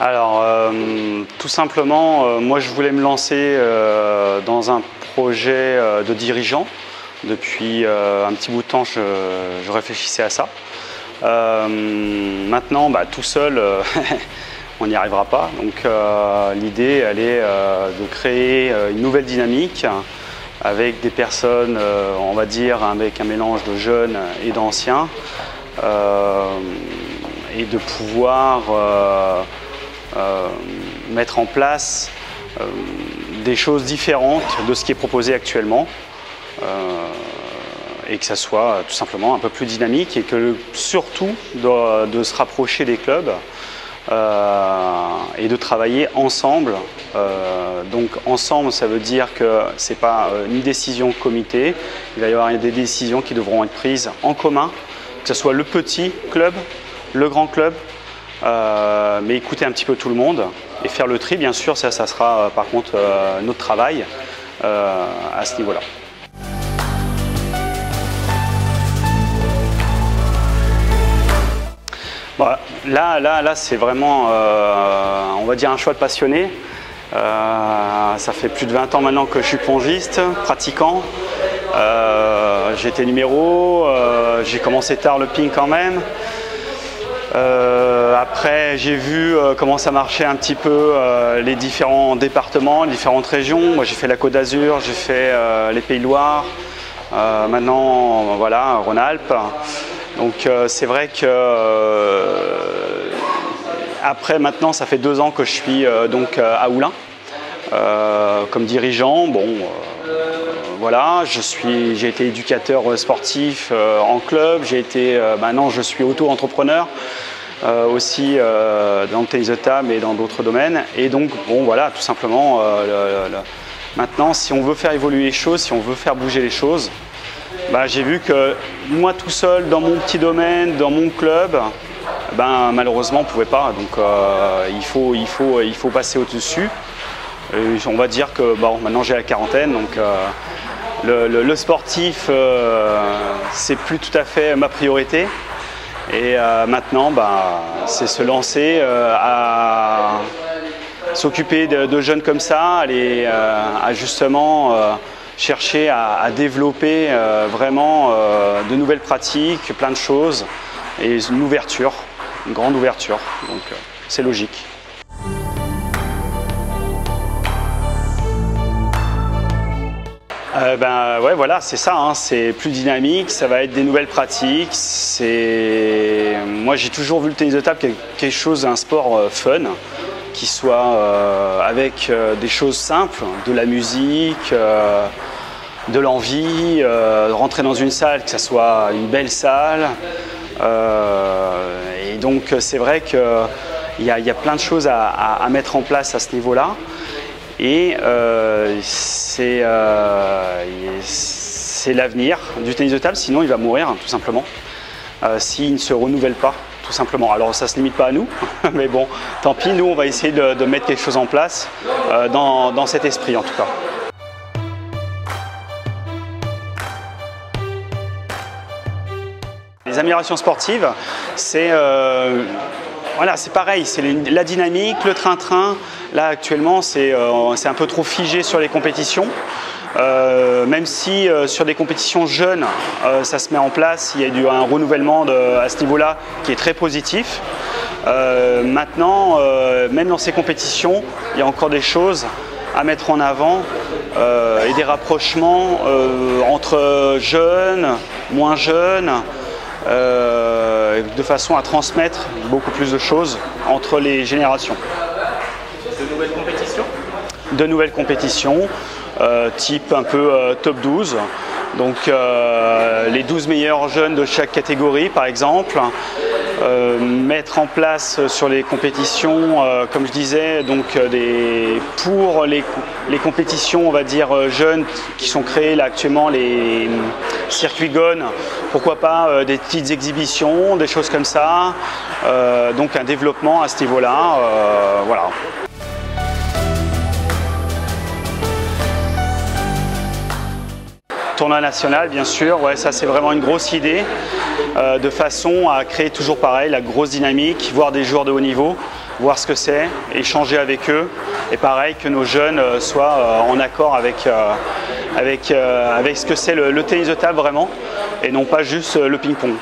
Alors, tout simplement, moi je voulais me lancer dans un projet de dirigeant. Depuis un petit bout de temps, je réfléchissais à ça. Maintenant, tout seul, on n'y arrivera pas. Donc l'idée, elle est de créer une nouvelle dynamique avec des personnes, on va dire, avec un mélange de jeunes et d'anciens, et de pouvoir mettre en place des choses différentes de ce qui est proposé actuellement, et que ça soit tout simplement un peu plus dynamique, et que surtout de se rapprocher des clubs et de travailler ensemble. Donc ensemble, ça veut dire que ce n'est pas une décision comité, il va y avoir des décisions qui devront être prises en commun, que ce soit le petit club, le grand club, mais écouter un petit peu tout le monde et faire le tri, bien sûr, ça sera par contre notre travail à ce niveau-là. Là c'est vraiment, on va dire, un choix de passionné. Ça fait plus de 20 ans maintenant que je suis plongiste, pratiquant. J'ai été numéro, j'ai commencé tard le ping quand même. Après, j'ai vu comment ça marchait un petit peu les différents départements, les différentes régions. Moi, j'ai fait la Côte d'Azur, j'ai fait les Pays de Loire, maintenant, voilà, Rhône-Alpes. Donc, c'est vrai que après, maintenant, ça fait 2 ans que je suis donc à Oulin comme dirigeant. Bon, voilà, j'ai été éducateur sportif en club, maintenant je suis auto-entrepreneur aussi dans le tennis de table et dans d'autres domaines. Et donc, bon, voilà, tout simplement, maintenant, si on veut faire évoluer les choses, si on veut faire bouger les choses, j'ai vu que moi tout seul, dans mon petit domaine, dans mon club, malheureusement, on ne pouvait pas. Donc, il faut passer au-dessus. On va dire que maintenant j'ai la quarantaine, donc le sportif, c'est plus tout à fait ma priorité. Et maintenant, c'est se lancer à s'occuper de jeunes comme ça, à justement chercher à développer vraiment de nouvelles pratiques, plein de choses, et une ouverture, une grande ouverture. Donc c'est logique. Ouais, voilà, c'est ça, hein, c'est plus dynamique, ça va être des nouvelles pratiques. Moi, j'ai toujours vu le tennis de table quelque chose, un sport fun, qui soit avec des choses simples, de la musique, de l'envie, rentrer dans une salle, que ça soit une belle salle. Et donc, c'est vrai qu'il y a plein de choses à mettre en place à ce niveau-là. Et c'est l'avenir du tennis de table, sinon il va mourir tout simplement, s'il ne se renouvelle pas tout simplement. Alors ça ne se limite pas à nous, mais bon, tant pis, nous on va essayer de mettre quelque chose en place dans cet esprit en tout cas. Les améliorations sportives, c'est voilà, c'est pareil, c'est la dynamique, le train-train. Là actuellement, c'est un peu trop figé sur les compétitions. Même si sur des compétitions jeunes, ça se met en place, il y a un renouvellement à ce niveau-là qui est très positif. Maintenant, même dans ces compétitions, il y a encore des choses à mettre en avant et des rapprochements entre jeunes, moins jeunes, de façon à transmettre beaucoup plus de choses entre les générations. De nouvelles compétitions ? De nouvelles compétitions, type un peu top 12. Donc les 12 meilleurs jeunes de chaque catégorie par exemple. Mettre en place sur les compétitions, comme je disais, donc pour les compétitions, on va dire jeunes qui sont créées là actuellement, les circuits Gone, pourquoi pas des petites exhibitions, des choses comme ça, donc un développement à ce niveau-là, voilà. Tournoi national, bien sûr, ouais, ça c'est vraiment une grosse idée, de façon à créer toujours pareil, la grosse dynamique, voir des joueurs de haut niveau, voir ce que c'est, échanger avec eux, et pareil que nos jeunes soient en accord avec ce que c'est le tennis de table vraiment, et non pas juste le ping-pong.